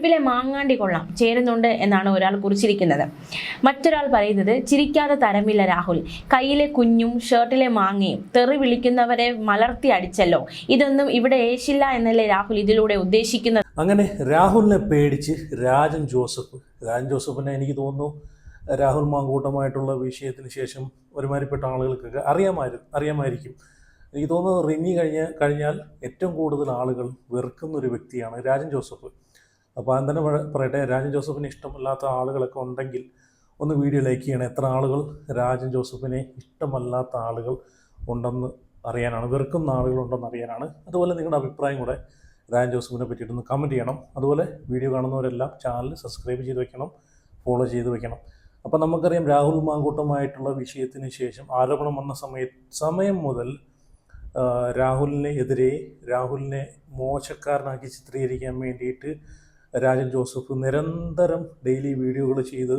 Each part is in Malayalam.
ഉടുപ്പിലെ മാങ്ങാണ്ടി കൊള്ളാം ചേരുന്നുണ്ട് എന്നാണ് ഒരാൾ കുറിച്ചിരിക്കുന്നത്. മറ്റൊരാൾ പറയുന്നത് ചിരിക്കാതെ തരമില്ല രാഹുൽ, കയ്യിലെ കുഞ്ഞും ഷർട്ടിലെ മാങ്ങയും തെറി വിളിക്കുന്നവരെ മലർത്തി അടിച്ചല്ലോ, ഇതൊന്നും ഇവിടെ ഏശില്ല എന്നല്ലേ രാഹുൽ ഇതിലൂടെ ഉദ്ദേശിക്കുന്നത്. അങ്ങനെ രാഹുലിനെ പേടിച്ച് രാജൻ ജോസഫിനെ എനിക്ക് തോന്നുന്നു രാഹുൽ മാങ്കൂട്ടമായിട്ടുള്ള വിഷയത്തിന് ശേഷം ഒരുമാതിരിപ്പെട്ട ആളുകൾക്കൊക്കെ അറിയാമായിരിക്കും. എനിക്ക് തോന്നുന്നു റിനി കഴിഞ്ഞാൽ ഏറ്റവും കൂടുതൽ ആളുകൾ വെറുക്കുന്ന ഒരു വ്യക്തിയാണ് രാജൻ ജോസഫ്. അപ്പോൾ ഞാൻ തന്നെ പറയട്ടെ, രാജൻ ജോസഫിനെ ഇഷ്ടമല്ലാത്ത ആളുകളൊക്കെ ഉണ്ടെങ്കിൽ ഒന്ന് വീഡിയോ ലൈക്ക് ചെയ്യണം. എത്ര ആളുകൾ രാജൻ ജോസഫിനെ ഇഷ്ടമല്ലാത്ത ആളുകൾ ഉണ്ടെന്ന് അറിയാനാണ്, വെറുക്കുന്ന ആളുകളുണ്ടെന്ന് അറിയാനാണ്. അതുപോലെ നിങ്ങളുടെ അഭിപ്രായം കൂടെ രാജൻ ജോസഫിനെ പറ്റിയിട്ടൊന്ന് കമൻറ്റ് ചെയ്യണം. അതുപോലെ വീഡിയോ കാണുന്നവരെല്ലാം ചാനൽ സബ്സ്ക്രൈബ് ചെയ്ത് വെക്കണം, ഫോളോ ചെയ്ത് വെക്കണം. അപ്പോൾ നമുക്കറിയാം രാഹുൽ മാങ്കൂട്ടമായിട്ടുള്ള വിഷയത്തിന് ശേഷം ആരോപണം വന്ന സമയം മുതൽ രാഹുലിനെ മോശക്കാരനാക്കി ചിത്രീകരിക്കാൻ വേണ്ടിയിട്ട് രാജൻ ജോസഫ് നിരന്തരം ഡെയിലി വീഡിയോകൾ ചെയ്ത്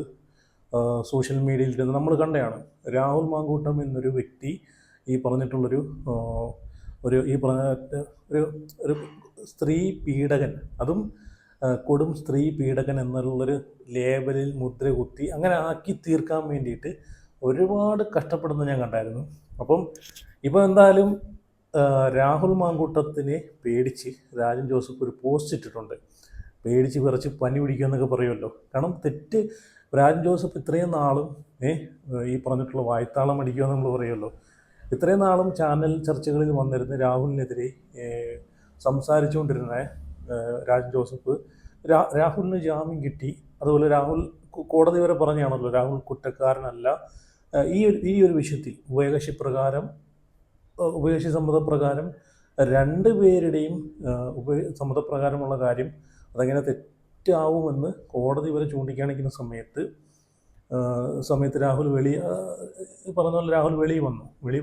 സോഷ്യൽ മീഡിയയിൽ ഇരുന്ന് നമ്മൾ കണ്ടതാണ്. രാഹുൽ മാങ്കൂട്ടം എന്നൊരു വ്യക്തി ഈ പറഞ്ഞിട്ടുള്ളൊരു ഒരു സ്ത്രീ പീഡകൻ, അതും കൊടും സ്ത്രീ പീഡകൻ എന്നുള്ളൊരു ലേബലിൽ മുദ്ര കുത്തി അങ്ങനെ ആക്കി തീർക്കാൻ വേണ്ടിയിട്ട് ഒരുപാട് കഷ്ടപ്പെടുന്ന ഞാൻ കണ്ടായിരുന്നു. അപ്പം ഇപ്പോൾ എന്തായാലും രാഹുൽ മാങ്കൂട്ടത്തിനെ പേടിച്ച് രാജൻ ജോസഫ് ഒരു പോസ്റ്റ് ഇട്ടിട്ടുണ്ട്. പേടിച്ച് വിറച്ച് പനി പിടിക്കുമെന്നൊക്കെ പറയുമല്ലോ. കാരണം തെറ്റ് രാജൻ ജോസഫ് ഇത്രയും നാളും ഈ പറഞ്ഞിട്ടുള്ള വായ്ത്താളം അടിക്കുമെന്ന് നമ്മൾ പറയുമല്ലോ. ഇത്രയും നാളും ചാനൽ ചർച്ചകളിൽ വന്നിരുന്ന് രാഹുലിനെതിരെ സംസാരിച്ചുകൊണ്ടിരുന്ന രാജൻ ജോസഫ് രാഹുലിന് ജാമ്യം കിട്ടി. അതുപോലെ രാഹുൽ കോടതി വരെ പറഞ്ഞാണല്ലോ രാഹുൽ കുറ്റക്കാരനല്ല. ഈ ഒരു വിഷയത്തിൽ ഉഭയകക്ഷി സമ്മതപ്രകാരം രണ്ടുപേരുടെയും സമ്മതപ്രകാരമുള്ള കാര്യം അതെങ്ങനെ തെറ്റാവുമെന്ന് കോടതി വരെ ചൂണ്ടിക്കാണിക്കുന്ന സമയത്ത് രാഹുൽ പറഞ്ഞ പോലെ രാഹുൽ വെളി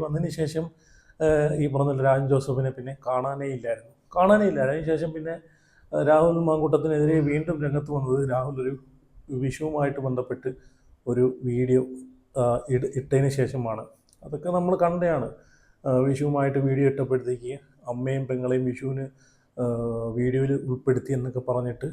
വന്നതിന് ശേഷം ഈ പറഞ്ഞ പോലെ രാജൻ ജോസഫിനെ പിന്നെ കാണാനേ ഇല്ലായിരുന്നു. അതിനുശേഷം പിന്നെ രാഹുൽ മാങ്കൂട്ടത്തിനെതിരെ വീണ്ടും രംഗത്ത് വന്നത് രാഹുൽ ഒരു വിഷുവുമായിട്ട് ബന്ധപ്പെട്ട് ഒരു വീഡിയോ ഇട്ടതിന് ശേഷമാണ്. അതൊക്കെ നമ്മൾ കണ്ടതാണ്. വിഷുവുമായിട്ട് വീഡിയോ ഇട്ടപ്പോഴത്തേക്ക് അമ്മയും പെങ്ങളെയും വിഷുവിന് വീഡിയോയിൽ ഉൾപ്പെടുത്തി എന്നൊക്കെ പറഞ്ഞിട്ട്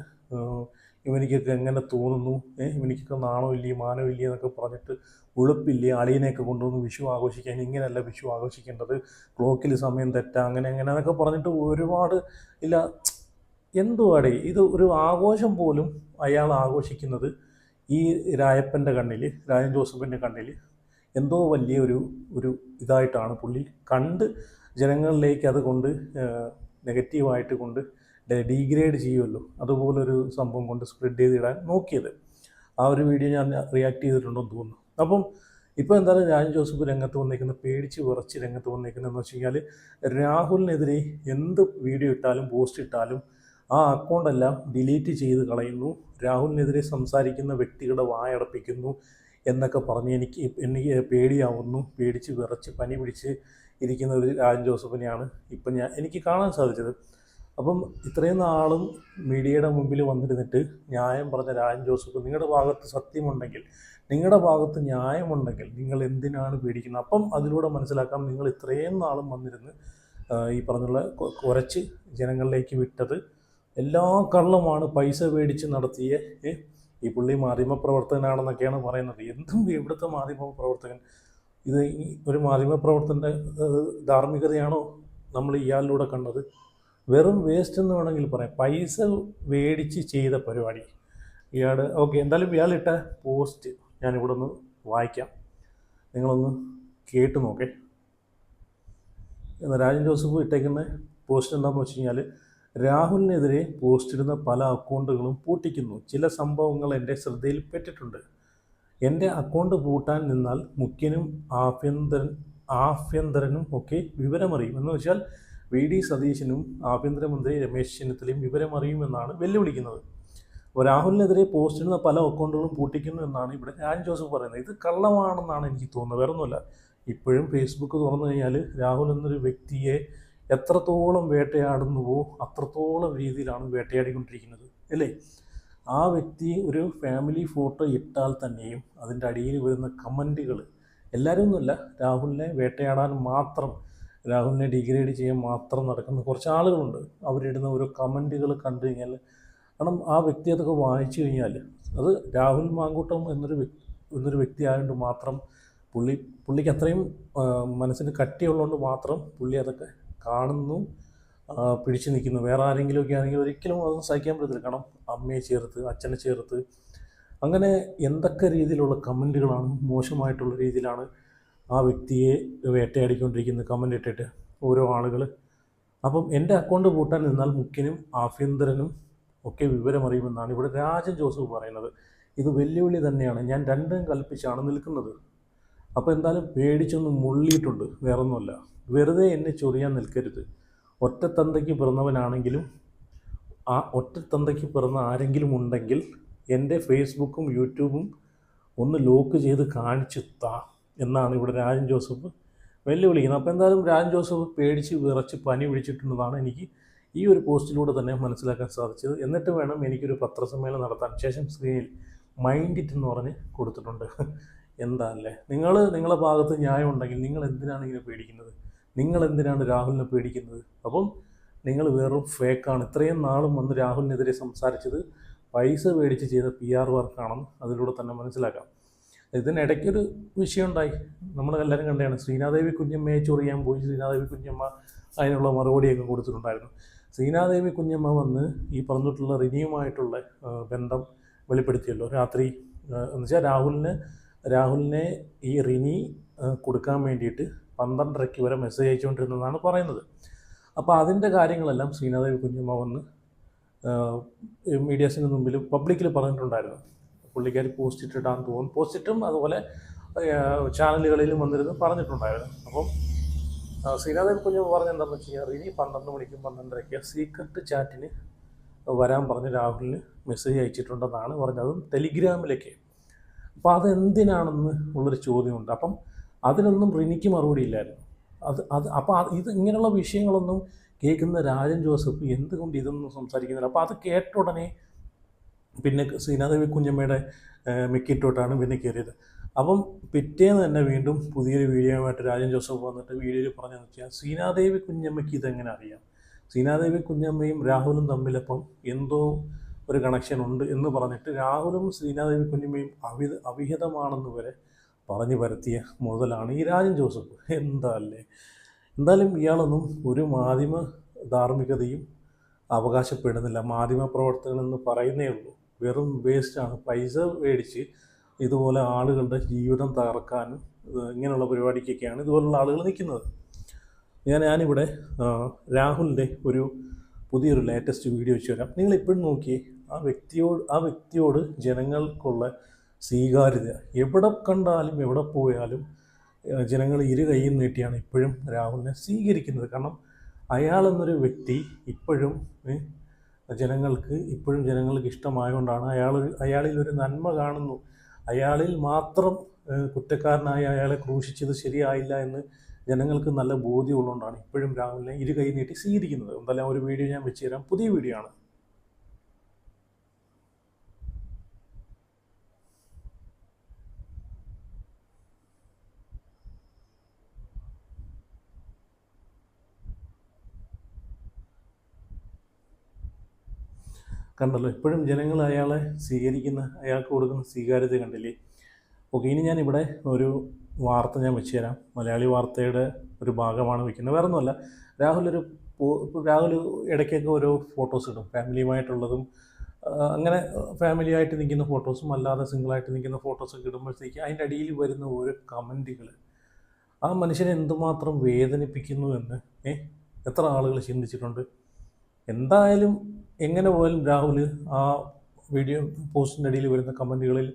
ഇവനിക്കൊക്കെ എങ്ങനെ തോന്നുന്നു, ഇവനിക്കൊക്കെ നാണോ ഇല്ലേ മാനോ ഇല്ലേ എന്നൊക്കെ പറഞ്ഞിട്ട് ഉളുപ്പില്ലേ, അളിയനെയൊക്കെ കൊണ്ടുവന്ന് വിഷു ആഘോഷിക്കാൻ, ഇങ്ങനെയല്ല വിഷു ആഘോഷിക്കേണ്ടത്, ക്ലോക്കിൽ സമയം തെറ്റാ, അങ്ങനെ എന്നൊക്കെ പറഞ്ഞിട്ട് ഒരുപാട് ഇല്ല. എന്തുവാടേ ഇത്, ഒരു ആഘോഷം പോലും അയാൾ ആഘോഷിക്കുന്നത് ഈ രാജൻ ജോസഫിൻ്റെ കണ്ണിൽ എന്തോ വലിയ ഒരു ഇതായിട്ടാണ് പുള്ളി കണ്ട് ജനങ്ങളിലേക്ക് അത് കൊണ്ട് നെഗറ്റീവായിട്ട് കൊണ്ട് ഡീഗ്രേഡ് ചെയ്യുമല്ലോ, അതുപോലൊരു സംഭവം കൊണ്ട് സ്പ്രെഡ് ചെയ്തിടാൻ നോക്കിയത്. ആ ഒരു വീഡിയോ ഞാൻ റിയാക്ട് ചെയ്തിട്ടുണ്ടെന്ന് തോന്നുന്നു. അപ്പം ഇപ്പോൾ എന്തായാലും രാജൻ ജോസഫ് രംഗത്ത് വന്നേക്കുന്ന, പേടിച്ച് വിറച്ച് രംഗത്ത് വന്നേക്കുന്നതെന്ന് വെച്ച് കഴിഞ്ഞാൽ രാഹുലിനെതിരെ എന്ത് വീഡിയോ ഇട്ടാലും പോസ്റ്റ് ഇട്ടാലും ആ അക്കൗണ്ടെല്ലാം ഡിലീറ്റ് ചെയ്ത് കളയുന്നു, രാഹുലിനെതിരെ സംസാരിക്കുന്ന വ്യക്തികളുടെ വായടപ്പിക്കുന്നു എന്നൊക്കെ പറഞ്ഞ് എനിക്ക് പേടിയാവുന്നു. പേടിച്ച് വിറച്ച് പനി പിടിച്ച് ഇരിക്കുന്ന ഒരു രാജൻ ജോസഫിനെയാണ് ഇപ്പം എനിക്ക് കാണാൻ സാധിച്ചത്. അപ്പം ഇത്രയും നാളും മീഡിയയുടെ മുമ്പിൽ വന്നിരുന്നിട്ട് ന്യായം പറഞ്ഞ രാജൻ ജോസഫ്, നിങ്ങളുടെ ഭാഗത്ത് സത്യമുണ്ടെങ്കിൽ, നിങ്ങളുടെ ഭാഗത്ത് ന്യായമുണ്ടെങ്കിൽ നിങ്ങൾ എന്തിനാണ് പേടിക്കുന്നത്? അപ്പം അതിലൂടെ മനസ്സിലാക്കാം നിങ്ങൾ ഇത്രയും നാളും വന്നിരുന്ന് ഈ പറഞ്ഞുള്ള കുറച്ച് ജനങ്ങളിലേക്ക് വിട്ടത് എല്ലാം കള്ളമാണ്, പൈസ മേടിച്ച് നടത്തിയ ഈ പുള്ളി മാധ്യമപ്രവർത്തകനാണെന്നൊക്കെയാണ് പറയുന്നത്. എന്തും ഇവിടുത്തെ മാധ്യമപ്രവർത്തകൻ, ഇത് ഒരു മാധ്യമപ്രവർത്തകൻ്റെ ധാർമ്മികതയാണോ നമ്മൾ ഇയാളിലൂടെ കണ്ടത്? വെറും വേസ്റ്റ് എന്ന് വേണമെങ്കിൽ പറയാം. പൈസ മേടിച്ച് ചെയ്ത പരിപാടി ഇയാൾ. ഓക്കെ, എന്തായാലും ഇയാളിട്ട പോസ്റ്റ് ഞാനിവിടെ ഒന്ന് വായിക്കാം, നിങ്ങളൊന്ന് കേട്ട് നോക്കേ. രാജൻ ജോസഫ് ഇട്ടേക്കുന്ന പോസ്റ്റ് എന്താണെന്ന് വെച്ച് കഴിഞ്ഞാൽ, രാഹുലിനെതിരെ പോസ്റ്റിടുന്ന പല അക്കൗണ്ടുകളും പൂട്ടിക്കുന്നു. ചില സംഭവങ്ങൾ എൻ്റെ ശ്രദ്ധയിൽപ്പെട്ടിട്ടുണ്ട്. എൻ്റെ അക്കൗണ്ട് പൂട്ടാൻ നിന്നാൽ മുഖ്യനും ആഭ്യന്തരനും ഒക്കെ വിവരമറിയും. എന്ന് വെച്ചാൽ വി.ഡി. സതീശനും ആഭ്യന്തരമന്ത്രി രമേശ് ചെന്നിത്തലയും വിവരമറിയുമെന്നാണ് വെല്ലുവിളിക്കുന്നത്. അപ്പോൾ രാഹുലിനെതിരെ പോസ്റ്റിടുന്ന പല അക്കൗണ്ടുകളും പൂട്ടിക്കുന്നു എന്നാണ് ഇവിടെ രാജൻ ജോസഫ് പറയുന്നത്. ഇത് കള്ളമാണെന്നാണ് എനിക്ക് തോന്നുന്നത്, വേറെ ഒന്നുമല്ല. ഇപ്പോഴും ഫേസ്ബുക്ക് തുറന്നു കഴിഞ്ഞാൽ രാഹുൽ എന്നൊരു വ്യക്തിയെ എത്രത്തോളം വേട്ടയാടുന്നുവോ അത്രത്തോളം രീതിയിലാണ് വേട്ടയാടിക്കൊണ്ടിരിക്കുന്നത്, അല്ലേ? ആ വ്യക്തി ഒരു ഫാമിലി ഫോട്ടോ ഇട്ടാൽ തന്നെയും അതിൻ്റെ അടിയിൽ വരുന്ന കമൻറ്റുകൾ, എല്ലാവരും ഒന്നുമല്ല, രാഹുലിനെ വേട്ടയാടാൻ മാത്രം, രാഹുലിനെ ഡിഗ്രേഡ് ചെയ്യാൻ മാത്രം നടക്കുന്ന കുറച്ച് ആളുകളുണ്ട്. അവരിടുന്ന ഓരോ കമൻറ്റുകൾ കണ്ടു കഴിഞ്ഞാൽ കാരണം ആ വ്യക്തി അതൊക്കെ വായിച്ചു കഴിഞ്ഞാൽ അത് രാഹുൽ മാങ്കൂട്ടം എന്നൊരു വ്യക്തി ആയതുകൊണ്ട് മാത്രം പുള്ളിക്ക് അത്രയും മനസ്സിന് കട്ടിയുള്ളതുകൊണ്ട് മാത്രം പുള്ളി അതൊക്കെ കാണുന്നു, പിടിച്ചു നിൽക്കുന്നു. വേറെ ആരെങ്കിലുമൊക്കെ ആണെങ്കിൽ ഒരിക്കലും അതൊന്നും സഹിക്കാൻ പറ്റത്തില്ല. കാരണം അമ്മയെ ചേർത്ത്, അച്ഛനെ ചേർത്ത്, അങ്ങനെ എന്തൊക്കെ രീതിയിലുള്ള കമൻറ്റുകളാണ്, മോശമായിട്ടുള്ള രീതിയിലാണ് ആ വ്യക്തിയെ വേട്ടയാടിക്കൊണ്ടിരിക്കുന്നത് കമൻ്റ് ഇട്ടിട്ട് ഓരോ ആളുകൾ. അപ്പം എൻ്റെ അക്കൗണ്ട് പൂട്ടാൻ നിന്നാൽ മുഖ്യനും ആഭ്യന്തരനും ഒക്കെ വിവരമറിയുമെന്നാണ് ഇവിടെ രാജൻ ജോസഫ് പറയുന്നത്. ഇത് വെല്ലുവിളി തന്നെയാണ്, ഞാൻ രണ്ടും കൽപ്പിച്ചാണ് നിൽക്കുന്നത്. അപ്പോൾ എന്തായാലും പേടിച്ചൊന്ന് മുള്ളിയിട്ടുണ്ട്, വേറൊന്നുമല്ല. വെറുതെ എന്നെ ചൊറിയാൻ നിൽക്കരുത്. ഒറ്റത്തന്തയ്ക്ക് പിറന്നവനാണെങ്കിലും ആ ഒറ്റത്തന്തയ്ക്ക് പിറന്ന ആരെങ്കിലും ഉണ്ടെങ്കിൽ എൻ്റെ ഫേസ്ബുക്കും യൂട്യൂബും ഒന്ന് ലോക്ക് ചെയ്ത് കാണിച്ചു താ എന്നാണ് ഇവിടെ രാജൻ ജോസഫ് വെല്ലുവിളിക്കുന്നത്. അപ്പോൾ എന്തായാലും രാജൻ ജോസഫ് പേടിച്ച് വിറച്ച് പനി പിടിച്ചിട്ടുണ്ടെന്നാണ് എനിക്ക് ഈ ഒരു പോസ്റ്റിലൂടെ തന്നെ മനസ്സിലാക്കാൻ സാധിച്ചത്. എന്നിട്ട് വേണം എനിക്കൊരു പത്രസമ്മേളനം നടത്താൻ. ശേഷം സ്ക്രീനിൽ മൈൻഡ് ഇറ്റ് എന്ന് പറഞ്ഞ് കൊടുത്തിട്ടുണ്ട്. എന്താ അല്ലേ, നിങ്ങളെ ഭാഗത്ത് ന്യായം ഉണ്ടെങ്കിൽ നിങ്ങൾ എന്തിനാണ് ഇങ്ങനെ പേടിക്കുന്നത്? നിങ്ങൾ എന്തിനാണ് രാഹുലിനെ പേടിക്കുന്നത്? അപ്പം നിങ്ങൾ വെറും ഫേക്കാണ്. ഇത്രയും നാളും വന്ന് രാഹുലിനെതിരെ സംസാരിച്ചത് പൈസ മേടിച്ച് ചെയ്ത PR വർക്കാണെന്ന് അതിലൂടെ തന്നെ മനസ്സിലാക്കാം. ഇതിനിടയ്ക്കൊരു വിഷയം ഉണ്ടായി, നമ്മളെല്ലാവരും കണ്ടതാണ്. ശ്രീനാദേവി കുഞ്ഞമ്മയെ ചൊറിയാൻ പോയി. ശ്രീനാദേവി കുഞ്ഞമ്മ അതിനുള്ള മറുപടിയൊക്കെ കൊടുത്തിട്ടുണ്ടായിരുന്നു. ശ്രീനാദേവി കുഞ്ഞമ്മ വന്ന് ഈ പറഞ്ഞിട്ടുള്ള റിനിയുമായിട്ടുള്ള ബന്ധം വെളിപ്പെടുത്തിയല്ലോ രാത്രി. എന്നുവെച്ചാൽ രാഹുലിനെ ഈ റിനി കൊടുക്കാൻ വേണ്ടിയിട്ട് 12:30 വരെ മെസ്സേജ് അയച്ചുകൊണ്ടിരുന്നതാണ് പറയുന്നത്. അപ്പോൾ അതിൻ്റെ കാര്യങ്ങളെല്ലാം ശ്രീനാദേവി കുഞ്ഞമ്മ വന്ന് മീഡിയാസിന് മുമ്പിൽ പബ്ലിക്കിൽ പറഞ്ഞിട്ടുണ്ടായിരുന്നു. പുള്ളിക്കാരി പോസ്റ്റ് ഇട്ടിട്ടാന്ന് തോന്നുന്നു, പോസ്റ്റിട്ടും അതുപോലെ ചാനലുകളിലും വന്നിരുന്ന് പറഞ്ഞിട്ടുണ്ടായിരുന്നു. അപ്പം ശ്രീനാദേവി കുഞ്ഞമ്മ പറഞ്ഞെന്താണെന്ന് വെച്ച് കഴിഞ്ഞാൽ റിനി 12 മണിക്കും 12:30 സീക്രട്ട് ചാറ്റിന് വരാൻ പറഞ്ഞ് രാഹുലിന് മെസ്സേജ് അയച്ചിട്ടുണ്ടെന്നാണ് പറഞ്ഞത്, അതും ടെലിഗ്രാമിലേക്ക്. അപ്പോൾ അതെന്തിനാണെന്ന് ഉള്ളൊരു ചോദ്യമുണ്ട്. അപ്പം അതിനൊന്നും റിനിക്ക് മറുപടി ഇല്ലായിരുന്നു. അപ്പോൾ ഇത് ഇങ്ങനെയുള്ള വിഷയങ്ങളൊന്നും കേൾക്കുന്ന രാജൻ ജോസഫ് എന്തുകൊണ്ട് ഇതൊന്നും സംസാരിക്കുന്നില്ല? അപ്പോൾ അത് കേട്ട ഉടനെ പിന്നെ ശ്രീനാദേവി കുഞ്ഞമ്മയുടെ മിക്കിട്ടോട്ടാണ് പിന്നെ കയറിയത്. അപ്പം പിറ്റേന്ന് തന്നെ വീണ്ടും പുതിയൊരു വീഡിയോയുമായിട്ട് രാജൻ ജോസഫ് വന്നിട്ട് വീഡിയോയിൽ പറഞ്ഞതെന്ന് വെച്ചാൽ ശ്രീനാദേവി കുഞ്ഞമ്മയ്ക്ക് ഇതെങ്ങനെ അറിയാം, ശ്രീനാദേവി കുഞ്ഞമ്മയും രാഹുലും തമ്മിലപ്പം എന്തോ ഒരു കണക്ഷൻ ഉണ്ട് എന്ന് പറഞ്ഞിട്ട് രാഹുലും ശ്രീനാദേവി കുഞ്ഞമ്മയും അവിഹിതമാണെന്ന് വരെ പറഞ്ഞു പരത്തിയ മുതലാണ് ഈ രാജൻ ജോസഫ്. എന്തായാലും ഇയാളൊന്നും ഒരു മാധ്യമ ധാർമ്മികതയും അവകാശപ്പെടുന്നില്ല. മാധ്യമ പ്രവർത്തകനെന്ന് പറയുന്നേ ഉള്ളൂ, വെറും വേസ്റ്റാണ്. പൈസ മേടിച്ച് ഇതുപോലെ ആളുകളുടെ ജീവിതം തകർക്കാനും ഇങ്ങനെയുള്ള പരിപാടിക്കൊക്കെയാണ് ഇതുപോലുള്ള ആളുകൾ നിൽക്കുന്നത്. ഞാനിവിടെ രാഹുലിൻ്റെ ഒരു പുതിയൊരു ലേറ്റസ്റ്റ് വീഡിയോ വെച്ച് തരാം. നിങ്ങളിപ്പോഴും നോക്കിയേ, ആ വ്യക്തിയോട് ജനങ്ങൾക്കുള്ള സ്വീകാര്യത എവിടെ കണ്ടാലും എവിടെ പോയാലും ജനങ്ങൾ ഇരു കൈയും നീട്ടിയാണ് ഇപ്പോഴും രാഹുലിനെ സ്വീകരിക്കുന്നത്. കാരണം അയാളെന്നൊരു വ്യക്തി ഇപ്പോഴും ജനങ്ങൾക്ക് ഇഷ്ടമായതുകൊണ്ടാണ് അയാളിൽ ഒരു നന്മ കാണുന്നു. അയാളിൽ മാത്രം കുറ്റക്കാരനായ അയാളെ ക്രൂശിച്ചത് ശരിയായില്ല എന്ന് ജനങ്ങൾക്ക് നല്ല ബോധ്യമുള്ളതുകൊണ്ടാണ് ഇപ്പോഴും രാഹുലിനെ ഇരു കൈ നീട്ടി സ്വീകരിക്കുന്നത്. എന്തായാലും ഒരു വീഡിയോ ഞാൻ വെച്ച് തരാം, പുതിയ വീഡിയോ ആണ്. കണ്ടല്ലോ, ഇപ്പോഴും ജനങ്ങൾ അയാളെ അയാൾക്ക് കൊടുക്കുന്ന സ്വീകാര്യത കണ്ടില്ലേ? ഓക്കെ, ഇനി ഞാനിവിടെ ഒരു വാർത്ത ഞാൻ വെച്ച് തരാം. മലയാളി വാർത്തയുടെ ഒരു ഭാഗമാണ് വയ്ക്കുന്നത്, വേറെ ഒന്നുമല്ല. രാഹുൽ ഇടയ്ക്കൊക്കെ ഓരോ ഫോട്ടോസ് ഇടും, ഫാമിലിയുമായിട്ടുള്ളതും അങ്ങനെ ഫാമിലിയായിട്ട് നിൽക്കുന്ന ഫോട്ടോസും അല്ലാതെ സിംഗിളായിട്ട് നിൽക്കുന്ന ഫോട്ടോസൊക്കെ ഇടുമ്പോഴത്തേക്ക് അതിൻ്റെ അടിയിൽ വരുന്ന ഓരോ കമൻറ്റുകൾ ആ മനുഷ്യനെ എന്തുമാത്രം വേദനിപ്പിക്കുന്നു എന്ന് എത്ര ആളുകൾ ചിന്തിച്ചിട്ടുണ്ട്? എന്തായാലും എങ്ങനെ പോയാലും രാഹുൽ ആ വീഡിയോ പോസ്റ്റിൻ്റെ അടിയിൽ വരുന്ന കമൻറ്റുകളിൽ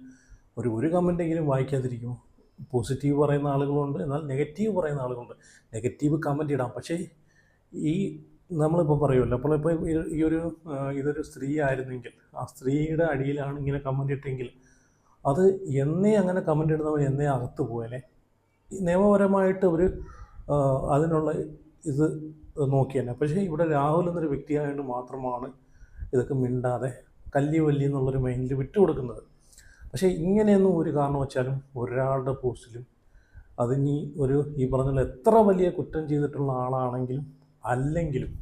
ഒരു കമൻറ്റെങ്കിലും വായിക്കാതിരിക്കുമോ? പോസിറ്റീവ് പറയുന്ന ആളുകളുണ്ട്, എന്നാൽ നെഗറ്റീവ് പറയുന്ന ആളുകളുണ്ട്. നെഗറ്റീവ് കമൻറ്റ് ഇടാം, പക്ഷേ നമ്മളിപ്പോൾ പറയുമല്ലോ, അപ്പോൾ ഇതൊരു സ്ത്രീ ആയിരുന്നെങ്കിൽ ആ സ്ത്രീയുടെ അടിയിലാണ് ഇങ്ങനെ കമൻറ്റ് ഇട്ടെങ്കിൽ അത് അങ്ങനെ കമൻറ്റ് ഇടുന്നവർ അകത്ത് പോയനെ. നിയമപരമായിട്ട് അതിനുള്ള ഇത് നോക്കി തന്നെ. പക്ഷേ ഇവിടെ രാഹുൽ എന്നൊരു വ്യക്തിയായതുകൊണ്ട് മാത്രമാണ് ഇതൊക്കെ മിണ്ടാതെ കല്ലി എന്നുള്ളൊരു മൈൻഡിൽ വിട്ടുകൊടുക്കുന്നത്. പക്ഷേ ഇങ്ങനെയൊന്നും ഒരു കാരണവശാലും ഒരാളുടെ പോസ്റ്റിലും അതിനി ഈ പറഞ്ഞ എത്ര വലിയ കുറ്റം ചെയ്തിട്ടുള്ള ആളാണെങ്കിലും അല്ലെങ്കിലും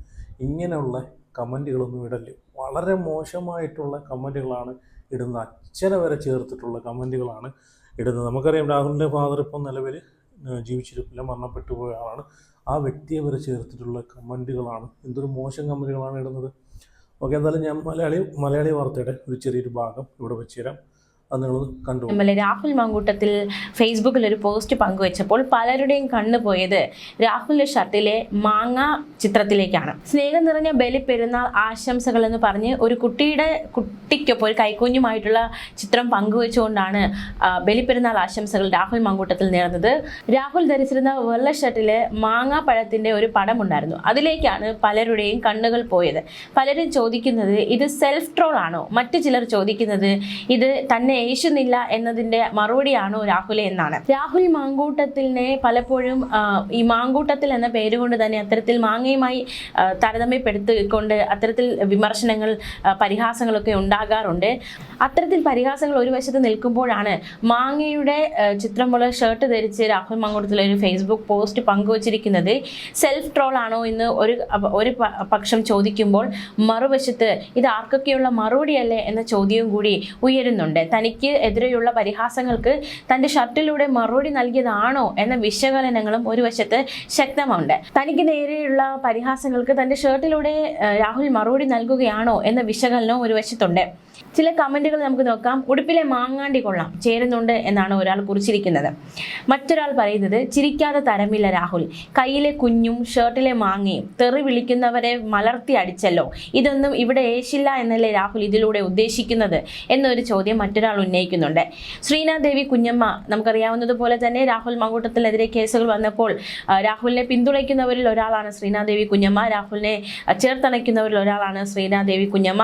ഇങ്ങനെയുള്ള കമൻറ്റുകളൊന്നും ഇടല്. വളരെ മോശമായിട്ടുള്ള കമൻറ്റുകളാണ് ഇടുന്നത്. അച്ഛനെ വരെ ചേർത്തിട്ടുള്ള കമൻറ്റുകളാണ് ഇടുന്നത്. നമുക്കറിയാം രാഹുലിൻ്റെ ഫാദർ ഇപ്പം നിലവിൽ ജീവിച്ചിരിപ്പില്ല, മരണപ്പെട്ടു പോയ ആളാണ്. ആ വ്യക്തിയെ വരെ ചേർത്തിട്ടുള്ള കമൻറ്റുകളാണ്, എന്തൊരു മോശം കമൻറ്റുകളാണ് ഇടുന്നത്. ഓക്കെ, എന്തായാലും ഞാൻ മലയാളി വാർത്തയുടെ ഒരു ചെറിയൊരു ഭാഗം ഇവിടെ വെച്ച് തരാം. അത് നിങ്ങളൊന്ന് കണ്ടു. രാഹുൽ മാങ്കൂട്ടത്തിൽ ഫേസ്ബുക്കിൽ ഒരു പോസ്റ്റ് പങ്കുവച്ചപ്പോൾ പലരുടെയും കണ്ണുപോയത് രാഹുലിന്റെ ഷർട്ടിലെ മാങ്ങ ചിത്രത്തിലേക്കാണ്. സ്നേഹം നിറഞ്ഞ ബലിപ്പെരുന്നാൾ ആശംസകൾ എന്ന് പറഞ്ഞ് ഒരു കുട്ടിക്കൊപ്പം ഒരു കൈക്കുഞ്ഞുമായിട്ടുള്ള ചിത്രം പങ്കുവെച്ചുകൊണ്ടാണ് ബലിപ്പെരുന്നാൾ ആശംസകൾ രാഹുൽ മാങ്കൂട്ടത്തിൽ നേർന്നത്. രാഹുൽ ധരിച്ചിരുന്ന വെള്ള ഷർട്ടിലെ മാങ്ങാ പഴത്തിന്റെ ഒരു പടം ഉണ്ടായിരുന്നു. അതിലേക്കാണ് പലരുടെയും കണ്ണുകൾ പോയത്. പലരും ചോദിക്കുന്നത് ഇത് സെൽഫ് ട്രോൾ ആണോ, മറ്റു ചിലർ ചോദിക്കുന്നത് ഇത് തന്നെ യേശുന്നില്ല എന്നതിന്റെ മറുപടിയാണോ രാഹുലെ എന്നാണ്. രാഹുൽ മാങ്കൂട്ടത്തിനെ പലപ്പോഴും ഈ മാങ്കൂട്ടത്തിൽ എന്ന പേരുകൊണ്ട് തന്നെ അത്തരത്തിൽ മാങ്ങയുമായി താരതമ്യപ്പെടുത്തിക്കൊണ്ട് അത്തരത്തിൽ വിമർശനങ്ങൾ, പരിഹാസങ്ങളൊക്കെ ഉണ്ടാകാറുണ്ട്. അത്തരത്തിൽ പരിഹാസങ്ങൾ ഒരു വശത്ത് നിൽക്കുമ്പോഴാണ് മാങ്ങയുടെ ചിത്രമുള്ള ഷർട്ട് ധരിച്ച് രാഹുൽ മാങ്കൂട്ടത്തിൽ ഒരു ഫേസ്ബുക്ക് പോസ്റ്റ് പങ്കുവച്ചിരിക്കുന്നത് സെൽഫ് ട്രോൾ ആണോ എന്ന് ഒരു പക്ഷം ചോദിക്കുമ്പോൾ മറുവശത്ത് ഇത് ആർക്കൊക്കെയുള്ള മറുപടിയല്ലേ എന്ന ചോദ്യവും കൂടി ഉയരുന്നുണ്ട്. തനിക്ക് എതിരെയുള്ള പരിഹാസങ്ങൾക്ക് തന്റെ ഷർട്ടിലൂടെ മറുപടി നൽകിയതാണോ എന്ന വിശകലനങ്ങളും ഒരു വശത്ത് ശക്തമുണ്ട്. തനിക്ക് നേരെയുള്ള പരിഹാസങ്ങൾക്ക് തന്റെ ഷർട്ടിലൂടെ രാഹുൽ മറുപടി നൽകുകയാണോ എന്ന വിശകലനവും ഒരു വശത്തുണ്ട്. ചില കമന്റുകൾ നമുക്ക് നോക്കാം. ഉടുപ്പിലെ മാങ്ങാണ്ടി കൊള്ളാം, ചേരുന്നുണ്ട് എന്നാണ് ഒരാൾ കുറിച്ചിരിക്കുന്നത്. മറ്റൊരാൾ പറയുന്നത് ചിരിക്കാതെ തരമില്ല രാഹുൽ, കയ്യിലെ കുഞ്ഞും ഷർട്ടിലെ മാങ്ങയും തെറി വിളിക്കുന്നവരെ മലർത്തി അടിച്ചല്ലോ, ഇതൊന്നും ഇവിടെ ഏശില്ല എന്നല്ലേ രാഹുൽ ഇതിലൂടെ ഉദ്ദേശിക്കുന്നത് എന്നൊരു ചോദ്യം മറ്റൊരാൾ ഉന്നയിക്കുന്നുണ്ട്. ശ്രീനാദേവി കുഞ്ഞമ്മ, നമുക്കറിയാവുന്നതുപോലെ തന്നെ രാഹുൽ മാങ്കൂട്ടത്തിനെതിരെ കേസുകൾ വന്നപ്പോൾ രാഹുലിനെ പിന്തുണയ്ക്കുന്നവരിൽ ഒരാളാണ് ശ്രീനാദേവി കുഞ്ഞമ്മ, രാഹുലിനെ ചേർത്തണയ്ക്കുന്നവരിൽ ഒരാളാണ് ശ്രീനാദേവി കുഞ്ഞമ്മ.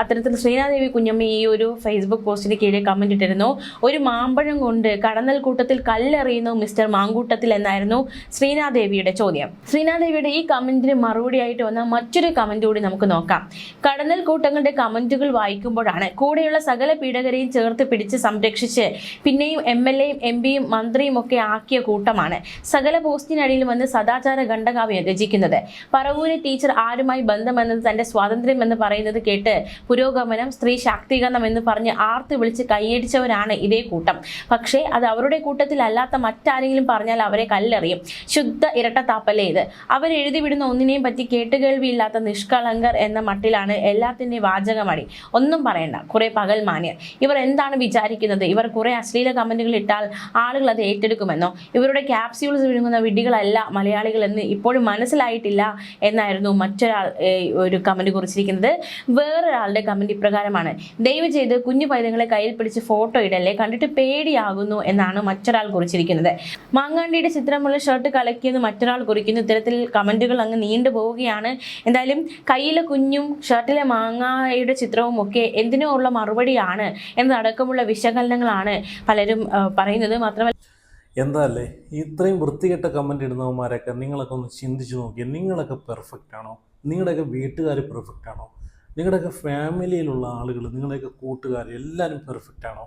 അത്തരത്തിൽ ശ്രീനാദേവി കുഞ്ഞമ്മ ഈ ഒരു ഫേസ്ബുക്ക് പോസ്റ്റിന് കീഴെ കമന്റ് ഇട്ടിരുന്നു. ഒരു മാമ്പഴം കൊണ്ട് കടന്നൽ കൂട്ടത്തിൽ കല്ലെറിയുന്നു മിസ്റ്റർ മാങ്കൂട്ടത്തിൽ എന്നായിരുന്നു ശ്രീനാദേവിയുടെ ചോദ്യം. ശ്രീനാദേവിയുടെ ഈ കമന്റിന് മറുപടിയായിട്ട് വന്ന മറ്റൊരു കമന്റ് കൂടി നമുക്ക് നോക്കാം. കടന്നൽ കൂട്ടങ്ങളുടെ കമന്റുകൾ വായിക്കുമ്പോഴാണ് കൂടെയുള്ള സകല പീഡകരെയും ചേർത്ത് പിടിച്ച് സംരക്ഷിച്ച് പിന്നെയും MLA-യും MP-യും മന്ത്രിയും ഒക്കെ ആക്കിയ കൂട്ടമാണ് സകല പോസ്റ്റിനടിയിൽ വന്ന് സദാചാര ഖണ്ഡകാവ്യം രചിക്കുന്നത്. പറവൂരെ ടീച്ചർ ആരുമായി ബന്ധമെന്നത് തന്റെ സ്വാതന്ത്ര്യം എന്ന് പറയുന്നത് കേട്ട് പുരോഗമനം, സ്ത്രീ ശാക്തീകരണം എന്ന് പറഞ്ഞ് ആർത്ത് വിളിച്ച് കൈയടിച്ചവരാണ് ഇതേ കൂട്ടം. പക്ഷേ അത് അവരുടെ കൂട്ടത്തിലല്ലാത്ത മറ്റാരെങ്കിലും പറഞ്ഞാൽ അവരെ കല്ലെറിയും. ശുദ്ധ ഇരട്ടത്താപ്പല്ലേ ഇത്. അവരെഴുതി വിടുന്ന ഒന്നിനെയും പറ്റി കേട്ടുകേൾവിയില്ലാത്ത നിഷ്കളങ്കർ എന്ന മട്ടിലാണ് എല്ലാത്തിൻ്റെയും വാചകമടി. ഒന്നും പറയണ്ട, കുറെ പകൽമാന്യർ. ഇവർ എന്താണ് വിചാരിക്കുന്നത്? ഇവർ കുറെ അശ്ലീല കമന്റുകൾ ഇട്ടാൽ ആളുകൾ അത് ഏറ്റെടുക്കുമെന്നോ? ഇവരുടെ ക്യാപ്സ്യൂൾസ് വിഴുങ്ങുന്ന വിഡ്ഢികളല്ല മലയാളികൾ എന്ന് ഇപ്പോഴും മനസ്സിലായിട്ടില്ല എന്നായിരുന്നു മറ്റൊരാൾ ഒരു കമന്റ് കുറിച്ചിരിക്കുന്നത്. വേറൊരാളുടെ കമന്റ് ഇപ്രകാരമാണ്: ദയവ് ചെയ്ത് കുഞ്ഞു പൈതങ്ങളെ കയ്യിൽ പിടിച്ച് ഫോട്ടോ ഇടല്ലേ, കണ്ടിട്ട് പേടിയാകുന്നു എന്നാണ് മറ്റൊരാൾ കുറിച്ചിരിക്കുന്നത്. മാങ്ങാണ്ടിയുടെ ചിത്രമുള്ള ഷർട്ട് കലക്കിയെന്ന് മറ്റൊരാൾ കുറിക്കുന്നു. ഇത്തരത്തിൽ കമന്റുകൾ അങ്ങ് നീണ്ടു പോവുകയാണ്. എന്തായാലും കയ്യിലെ കുഞ്ഞും ഷർട്ടിലെ മാങ്ങായുടെ ചിത്രവും ഒക്കെ എന്തിനോ ഉള്ള മറുപടിയാണ് എന്നതടക്കമുള്ള വിശകലനങ്ങളാണ് പലരും പറയുന്നത്. മാത്രമല്ല, എന്താല്ലേ ഇത്രയും വൃത്തികെട്ട കമന്റ് ഇടുന്നവന്മാരൊക്കെ നിങ്ങളൊക്കെ ഒന്ന് ചിന്തിച്ചു നോക്കിയാൽ നിങ്ങളൊക്കെ പെർഫെക്റ്റ് ആണോ? നിങ്ങളുടെയൊക്കെ വീട്ടുകാർ പെർഫെക്റ്റ് ആണോ? നിങ്ങളുടെയൊക്കെ ഫാമിലിയിലുള്ള ആളുകൾ, നിങ്ങളുടെയൊക്കെ കൂട്ടുകാർ എല്ലാവരും പെർഫെക്റ്റ് ആണോ?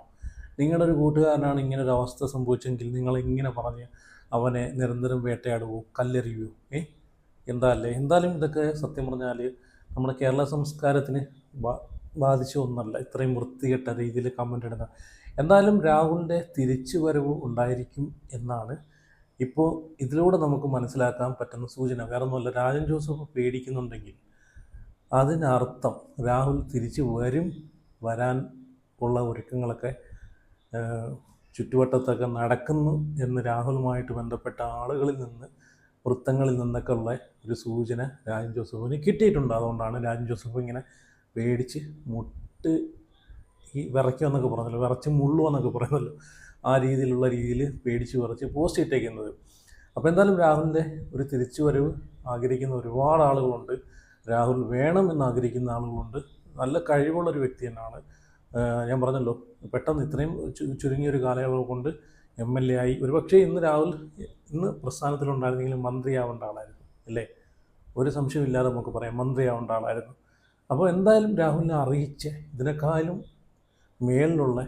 നിങ്ങളുടെ ഒരു കൂട്ടുകാരനാണ് ഇങ്ങനെ ഒരു അവസ്ഥ സംഭവിച്ചെങ്കിൽ നിങ്ങളിങ്ങനെ പറഞ്ഞ് അവനെ നിരന്തരം വേട്ടയാടുവോ, കല്ലെറിയുവോ? എന്തായാലും ഇതൊക്കെ സത്യം പറഞ്ഞാൽ നമ്മുടെ കേരള സംസ്കാരത്തിന് ബാധിച്ച ഒന്നല്ല ഇത്രയും വൃത്തികെട്ട രീതിയിൽ കമൻ്റ് ഇടുന്നത്. എന്തായാലും രാഹുലിൻ്റെ തിരിച്ചു വരവ് ഉണ്ടായിരിക്കും എന്നാണ് ഇപ്പോൾ ഇതിലൂടെ നമുക്ക് മനസ്സിലാക്കാൻ പറ്റുന്ന സൂചന. വേറെ ഒന്നുമല്ല, രാജൻ ജോസഫ് പേടിക്കുന്നുണ്ടെങ്കിൽ അതിനർത്ഥം രാഹുൽ തിരിച്ചു വരാൻ ഉള്ള ഒരുക്കങ്ങളൊക്കെ ചുറ്റുവട്ടത്തൊക്കെ നടക്കുന്നു എന്ന് രാഹുലുമായിട്ട് ബന്ധപ്പെട്ട ആളുകളിൽ നിന്ന്, വൃത്തങ്ങളിൽ നിന്നൊക്കെ ഉള്ള ഒരു സൂചന രാജൻ ജോസഫിന് കിട്ടിയിട്ടുണ്ട്. അതുകൊണ്ടാണ് രാജൻ ജോസഫ് ഇങ്ങനെ പേടിച്ച് മുട്ട് ഈ വിറയ്ക്കുമെന്നൊക്കെ പറഞ്ഞല്ലോ, വിറച്ച് മുള്ളുമെന്നൊക്കെ പറയുമല്ലോ, ആ രീതിയിൽ പേടിച്ച് വിറച്ച് പോസ്റ്റ് ഇട്ടേക്കുന്നത്. അപ്പോൾ എന്തായാലും രാഹുലിൻ്റെ ഒരു തിരിച്ചുവരവ് ആഗ്രഹിക്കുന്ന ഒരുപാട് ആളുകളുണ്ട്. രാഹുൽ വേണമെന്ന് ആഗ്രഹിക്കുന്ന ആളുകളുണ്ട്. നല്ല കഴിവുള്ളൊരു വ്യക്തി തന്നെയാണ്. ഞാൻ പറഞ്ഞല്ലോ, പെട്ടെന്ന് ഇത്രയും ചുരുങ്ങിയൊരു കാലയളവ് കൊണ്ട് MLA ആയി. ഒരുപക്ഷെ രാഹുൽ ഇന്ന് പ്രസ്ഥാനത്തിലുണ്ടായിരുന്നെങ്കിലും മന്ത്രിയാവേണ്ട ആളായിരുന്നു, അല്ലേ? ഒരു സംശയമില്ലാതെ നമുക്ക് പറയാം, മന്ത്രിയാവേണ്ട ആളായിരുന്നു. അപ്പോൾ എന്തായാലും രാഹുലിനെ ഇതിനേക്കാളും മേളിലുള്ള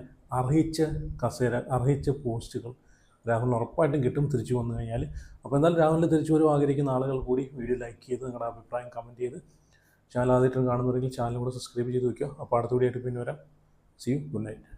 കസേര, പോസ്റ്റുകൾ രാഹുലിന് ഉറപ്പായിട്ടും കിട്ടും തിരിച്ചു വന്നു കഴിഞ്ഞാൽ. അപ്പോൾ എന്തായാലും രാഹുലിൻ്റെ തിരിച്ചു വരവ് ആഗ്രഹിക്കുന്ന ആളുകൾ കൂടി വീഡിയോ ലൈക്ക് ചെയ്ത് നിങ്ങളുടെ അഭിപ്രായം കമൻറ്റ് ചെയ്ത് ചാനൽ ആദ്യമായിട്ടും കാണുന്നവരെങ്കിൽ ചാനൽ കൂടെ സബ്സ്ക്രൈബ് ചെയ്ത് വയ്ക്കുക. അപ്പോൾ അടുത്ത വീഡിയോ ആയിട്ട് പിന്നെ വരാം. See you. Good night.